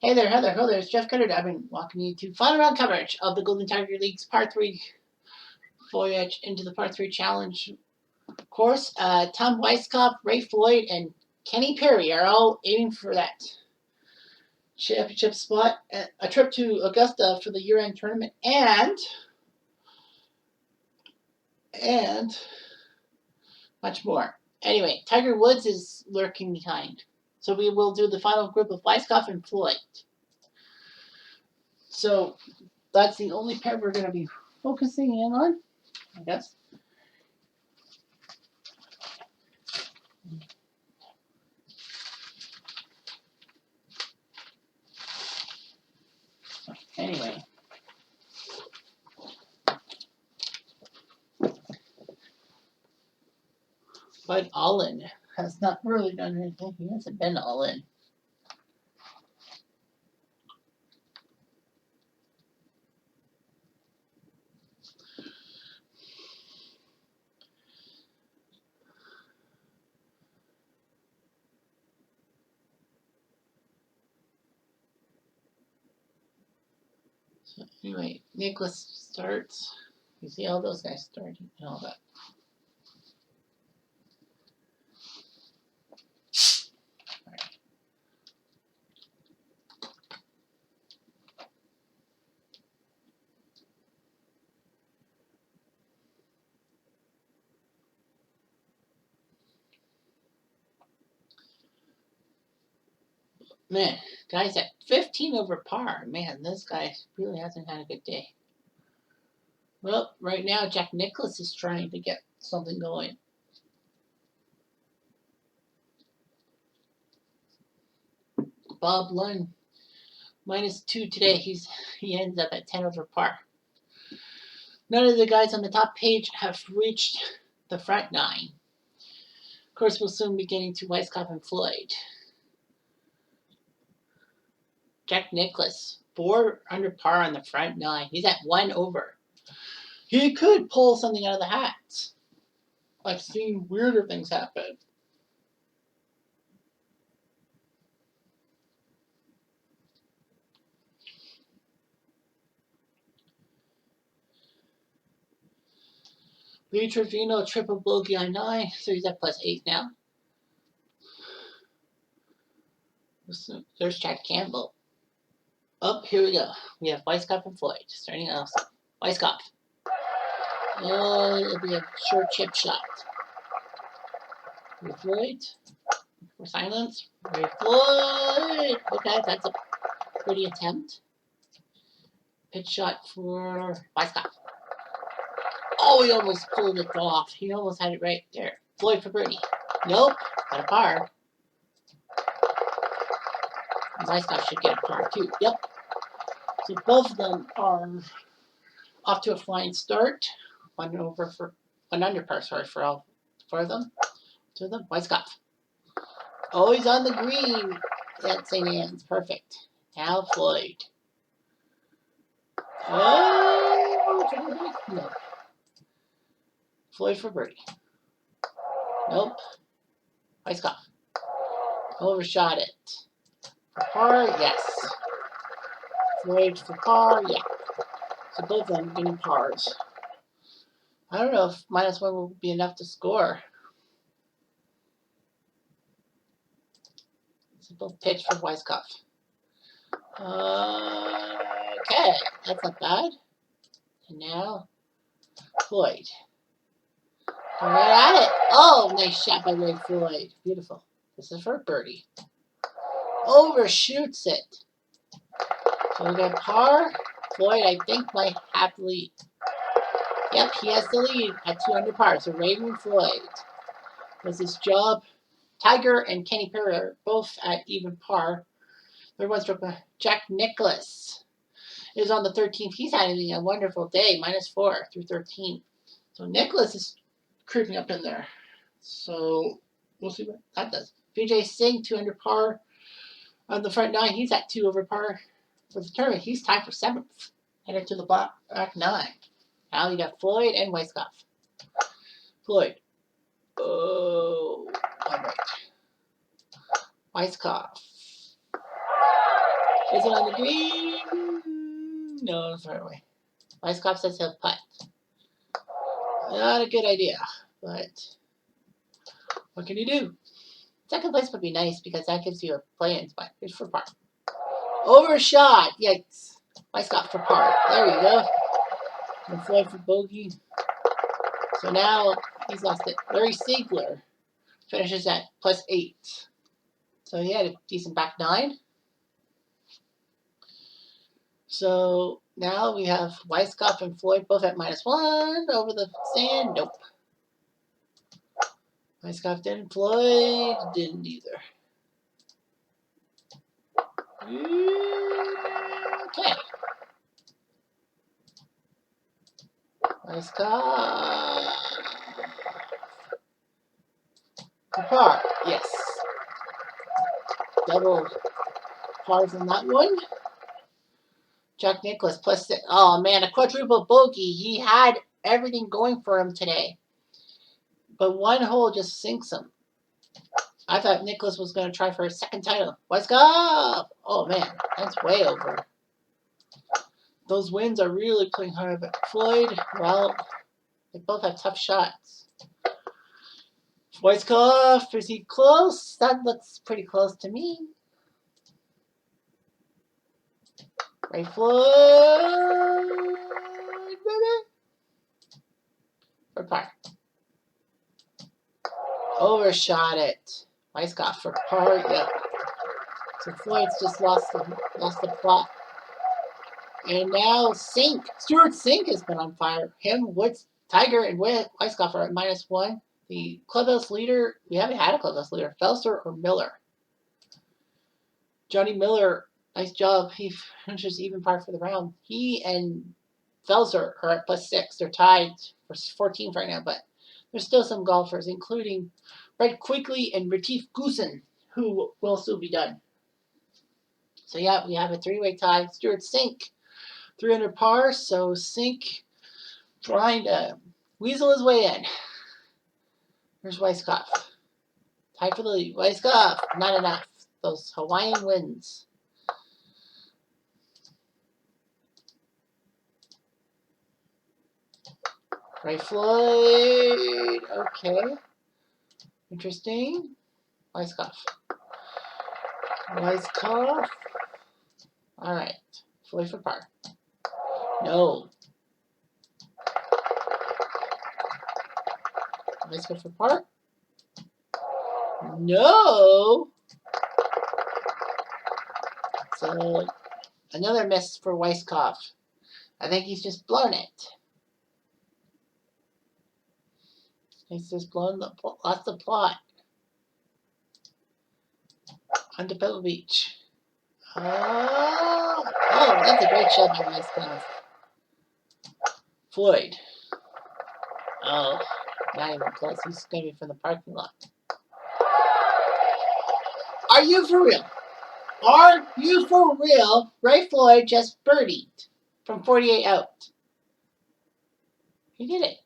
Hey there, Heather. Hello there. It's Jeff Cutter. I've been walking you to final round coverage of the Golden Tiger League's Par 3 voyage into the Par 3 Challenge course. Tom Weiskopf, Ray Floyd, and Kenny Perry are all aiming for that championship spot. A trip to Augusta for the year-end tournament, and much more. Anyway, Tiger Woods is lurking behind. So we will do the final group of Weiskopf and Floyd. So that's the only pair we're going to be focusing in on, I guess. Anyway. But Allen has not really done anything. He hasn't been all in. So anyway, Nicholas starts. You see all those guys starting and all that. Man, guy's at 15 over par. Man, this guy really hasn't had a good day. Well, right now, Jack Nicklaus is trying to get something going. Bob Lund, -2 today. He ends up at 10 over par. None of the guys on the top page have reached the front 9. Of course, we'll soon be getting to Weiskopf and Floyd. Jack Nicklaus, 4 under par on the front 9. He's at 1 over. He could pull something out of the hat. I've seen weirder things happen. Lee Trevino, triple bogey on 9, so he's at +8 now. There's Jack Campbell. Oh, here we go. We have Weiskopf and Floyd starting off. Weiskopf. Oh, it'll be a short chip shot. Ray Floyd. For silence. Ray Floyd. Okay, that's a pretty attempt. Pitch shot for Weiskopf. Oh, he almost pulled it off. He almost had it right there. Floyd for birdie. Nope, got a par. Weiskopf should get a par too. Yep. So both of them are off to a flying start. 1 under par, sorry, for all 4 of them. 2 of them. Weiskopf. Oh, he's on the green at St. Anne's. Perfect. Now Floyd. Oh, no. Floyd for birdie. Nope. Weiskopf. Overshot it. For par, yes. Floyd for par, yeah. So both of them getting pars. I don't know if -1 will be enough to score. Simple pitch for Weiskopf. Okay, that's not bad. And now, Floyd. Right at it. Oh, nice shot by Ray Floyd. Beautiful. This is for birdie. Overshoots it. So we got par. Floyd, I think, might have the lead. Yep, he has the lead at 2 under par. So Raven Floyd does his job. Tiger and Kenny Perry are both at even par. Third one stroke by Jack Nicklaus is on the 13th. He's having a wonderful day, -4 through 13. So Nicklaus is creeping up in there. So we'll see what that does. Vijay Singh, 2 under par on the front 9. He's at 2 over par for the tournament. He's tied for 7th. Headed to the back 9. Now you got Floyd and Weiskopf. Floyd. Oh, all right. Weiskopf. Is it on the green? No, it's far away. Weiskopf says he'll putt. Not a good idea, but what can you do? Second place would be nice because that gives you a play-in spot. Here's for par. Overshot. Yikes. Weiskopf for par. There you go. And Floyd for bogey. So now he's lost it. Larry Siegler finishes at +8. So he had a decent back nine. So now we have Weiskopf and Floyd both at -1 over the sand. Nope. Weiskopf didn't. Floyd didn't either. Okay. Weiskopf. For par. Yes. Double pars in that one. Jack Nicklaus +6. Oh man, a quadruple bogey. He had everything going for him today. But one hole just sinks him. I thought Nicklaus was going to try for a second title. Weiskopf! Oh man, that's way over. Those winds are really playing hard. But Floyd, well, they both have tough shots. Weiskopf, is he close? That looks pretty close to me. Right, Floyd, baby. For par. Overshot it. Weiskopf for par. Yep. So Floyd's just lost the plot. And now Sink. Stuart Sink has been on fire. Him, Woods, Tiger, and Weiskopf are at -1. The clubhouse leader, we haven't had a clubhouse leader. Felser or Miller? Johnny Miller, nice job. He finishes even par for the round. He and Felser are at +6. They're tied for 14th right now, but there's still some golfers, including Brett Quigley and Retief Goosen, who will still be done. So yeah, we have a three-way tie. Stuart Sink, 300 par. So Sink trying to weasel his way in. Here's Weiskopf. Tied for the lead. Weiskopf, not enough. Those Hawaiian winds. Right, Floyd. Okay. Interesting. Weiskopf. Weiskopf. All right. Floyd for par. No. Weiskopf for par. No. So another miss for Weiskopf. I think he's just blown it. He's just blown lost the plot. Onto Pebble Beach. Oh, that's a great shot by Weiskopf. Floyd. Oh, not even close. He's going to be from the parking lot. Are you for real? Are you for real? Ray Floyd just birdied from 48 out. He did it.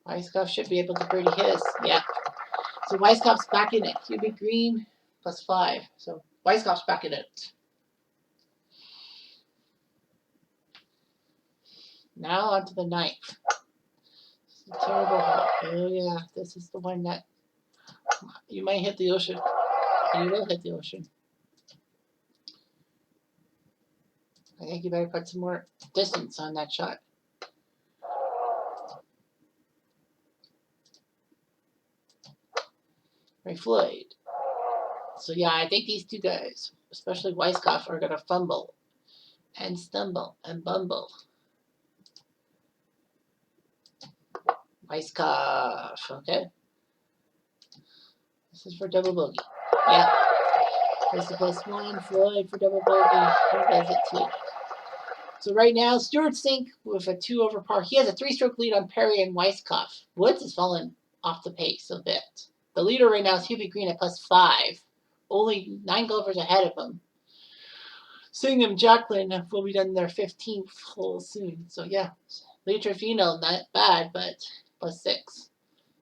Weiskopf should be able to birdie his. Yeah. So Weiskopf's back in it. Cubic green +5. So Weiskopf's back in it. Now on to the 9th. This is a terrible hole. Oh yeah, this is the one that you might hit the ocean. And you will hit the ocean. I think you better put some more distance on that shot. Ray Floyd. So yeah, I think these two guys, especially Weiskopf, are going to fumble and stumble and bumble. Weiskopf, okay. This is for double bogey. Yeah. Here's the +1. Floyd for double bogey. He does it too. So right now, Stuart Sink with a 2 over par. He has a 3-stroke lead on Perry and Weiskopf. Woods has fallen off the pace a bit. The leader right now is Hubie Green at +5. Only 9 golfers ahead of him. Singh and Jacqueline will be done their 15th hole soon. So yeah, Lee Trevino, not bad, but +6.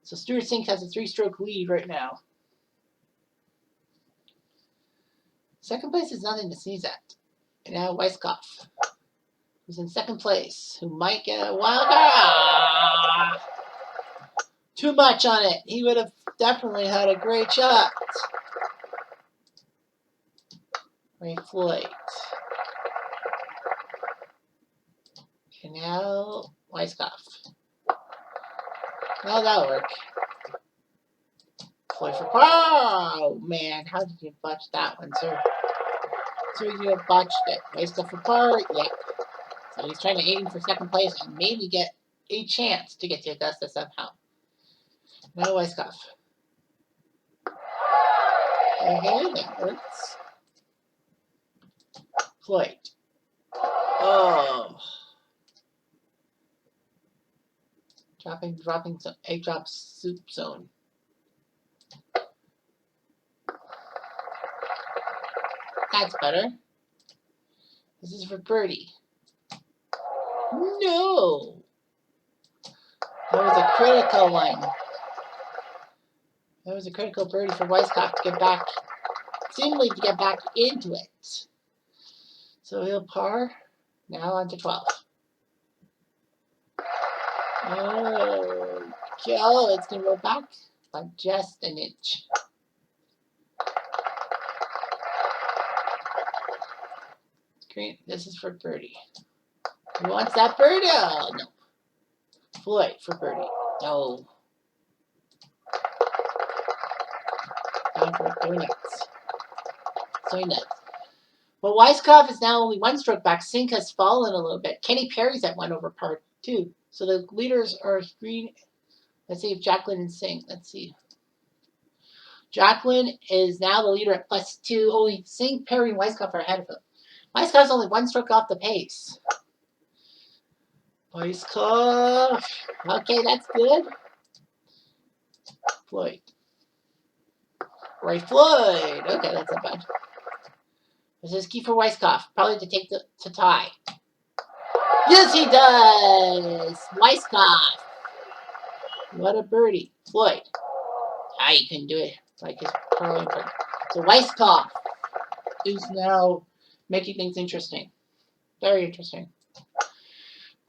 So Stuart Sink has a 3-stroke lead right now. Second place is nothing to sneeze at. And now Weiskopf, who's in second place, who might get a wild card. Ah! Too much on it. He would have definitely had a great shot. Ray Floyd. And now Weiskopf. Well, that'll work. Floyd for par. Oh man, how did you botch that one, sir? So you botched it. Weiskopf for par. Yeah. So he's trying to aim for second place and maybe get a chance to get to Augusta somehow. No Weiskopf. Okay, that works. Floyd. Oh. Dropping some egg drop soup zone. That's better. This is for birdie. No. That was a critical one. That was a critical birdie for Weiskopf to get back, seemingly to get back into it. So he'll par. Now on to 12. Oh, it's going to go back by just an inch. Green. This is for birdie. Who wants that birdie? Oh, no. Floyd for birdie. No. Down for donuts. Soy nuts. But Weiskopf is now only one stroke back. Sink has fallen a little bit. Kenny Perry's at 1 over par 2. So the leaders are green. Let's see if Jacqueline and Sink. Let's see. Jacqueline is now the leader at +2. Only Sink, Perry, and Weiskopf are ahead of him. Weiskopf's only one stroke off the pace. Weiskopf. Okay, that's good. Floyd. Ray Floyd. Okay, that's not bad. This is key for Weiskopf. Probably to take to tie. Yes, he does. Weiskopf. What a birdie. Floyd. You couldn't do it like his parlor. So Weiskopf is now making things interesting. Very interesting.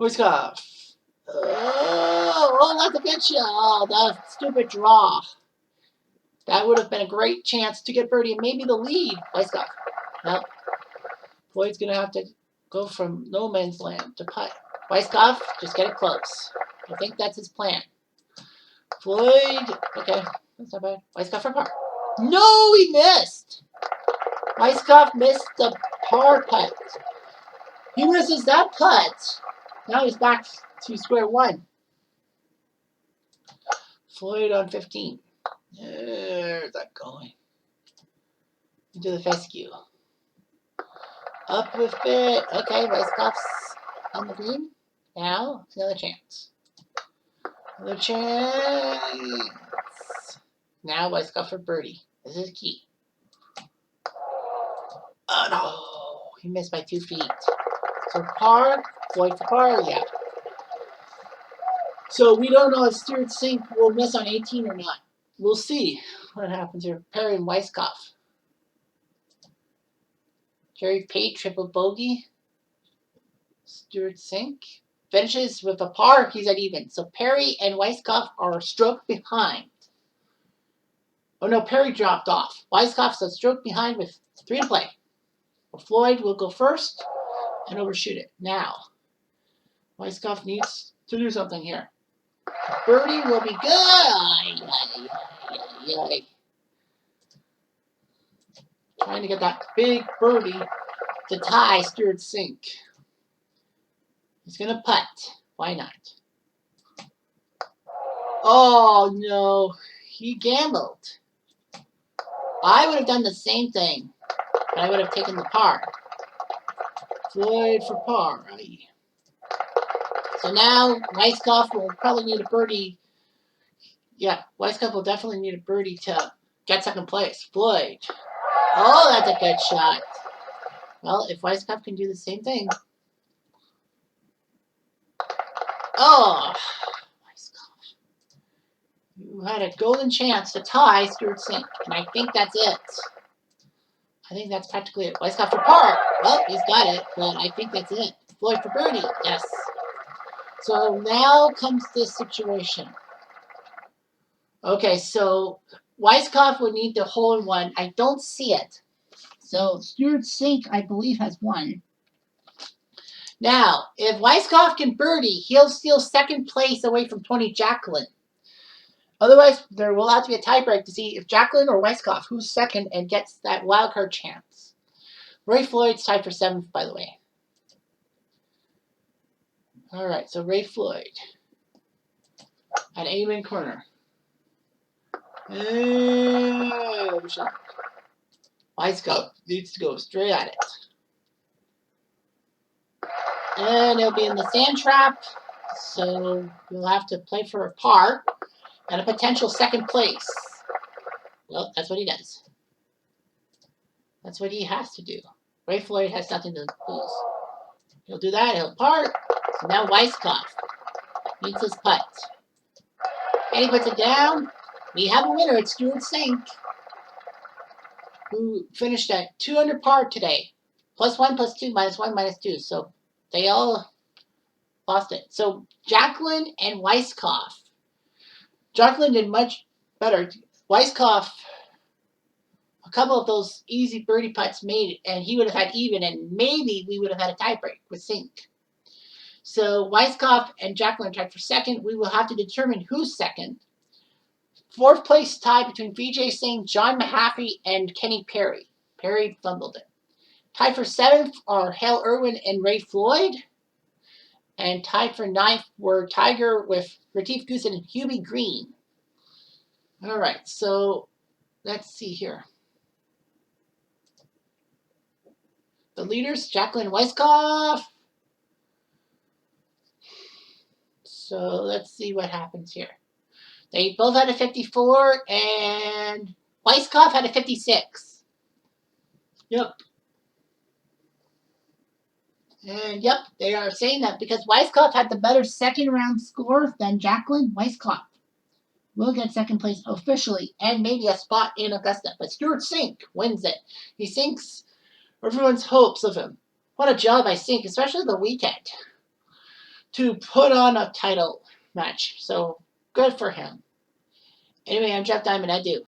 Weiskopf. Oh, that's a good shot. Oh, that stupid draw. That would have been a great chance to get birdie and maybe the lead. Weiskopf. Well, Floyd's going to have to go from no man's land to putt. Weiskopf, just get it close. I think that's his plan. Floyd. Okay, that's not bad. Weiskopf for par. No, he missed. Weiskopf missed the par putt. He misses that putt. Now he's back to square one. Floyd on 15. There's that going. Into the fescue. Up with it. Okay, Weiskopf's on the green. Now, another chance. Another chance. Now Weiskopf for birdie. This is key. Oh no, he missed by 2 feet. So par, Floyd for par, yeah. So we don't know if Stuart Sink will miss on 18 or not. We'll see what happens here. Perry and Weiskopf. Jerry Pate, triple bogey. Stuart Sink finishes with a par. He's at even. So Perry and Weiskopf are a stroke behind. Oh no, Perry dropped off. Weiskopf's a stroke behind with 3 to play. Well, Floyd will go first and overshoot it. Now, Weiskopf needs to do something here. Birdie will be good. Trying to get that big birdie to tie Stuart Sink. He's going to putt. Why not? Oh, no. He gambled. I would have done the same thing, but I would have taken the par. Floyd for par. So now Weiskopf will probably need a birdie. Yeah, Weiskopf will definitely need a birdie to get second place. Floyd. Oh, that's a good shot. Well, if Weiskopf can do the same thing. Oh, Weiskopf. You had a golden chance to tie Stuart Sink, and I think that's it. I think that's practically it. Weiskopf for par. Well, he's got it, but I think that's it. Floyd for birdie. Yes. So now comes this situation. Okay, so Weiskopf would need the hole in one. I don't see it. So Stuart Sink, I believe, has one. Now, if Weiskopf can birdie, he'll steal second place away from Tony Jacklin. Otherwise, there will have to be a tiebreak to see if Jacklin or Weiskopf, who's second and gets that wild card chance. Ray Floyd's tied for 7th, by the way. All right, so Ray Floyd at Amen corner. Weiskopf needs to go straight at it. And it'll be in the sand trap, so we'll have to play for a par and a potential second place. Well, that's what he does. That's what he has to do. Ray Floyd has nothing to lose. He'll do that, he'll par. So now Weiskopf needs his putt. And he puts it down. We have a winner. It's Stuart Sink, who finished at 2 under par today. +1, +2, -1, -2. So they all lost it. So Jacklin and Weiskopf. Jacklin did much better. Weiskopf, a couple of those easy birdie putts made it, and he would have had even, and maybe we would have had a tiebreak with Sink. So Weiskopf and Jacklin are tied for second. We will have to determine who's second. 4th place tie between Vijay Singh, John Mahaffey, and Kenny Perry. Perry fumbled it. Tied for 7th are Hale Irwin and Ray Floyd. And tied for 9th were Tiger with Retief Goosen and Hubie Green. All right, so let's see here. The leaders, Jacklin Weiskopf. So let's see what happens here. They both had a 54, and Weiskopf had a 56. Yep. And yep, they are saying that because Weiskopf had the better second round score than Jacklin. Weiskopf will get second place officially and maybe a spot in Augusta. But Stuart Sink wins it. He sinks everyone's hopes of him. What a job by Sink, especially the weekend, to put on a title match. So good for him. Anyway, I'm Jeff Diamond. I do.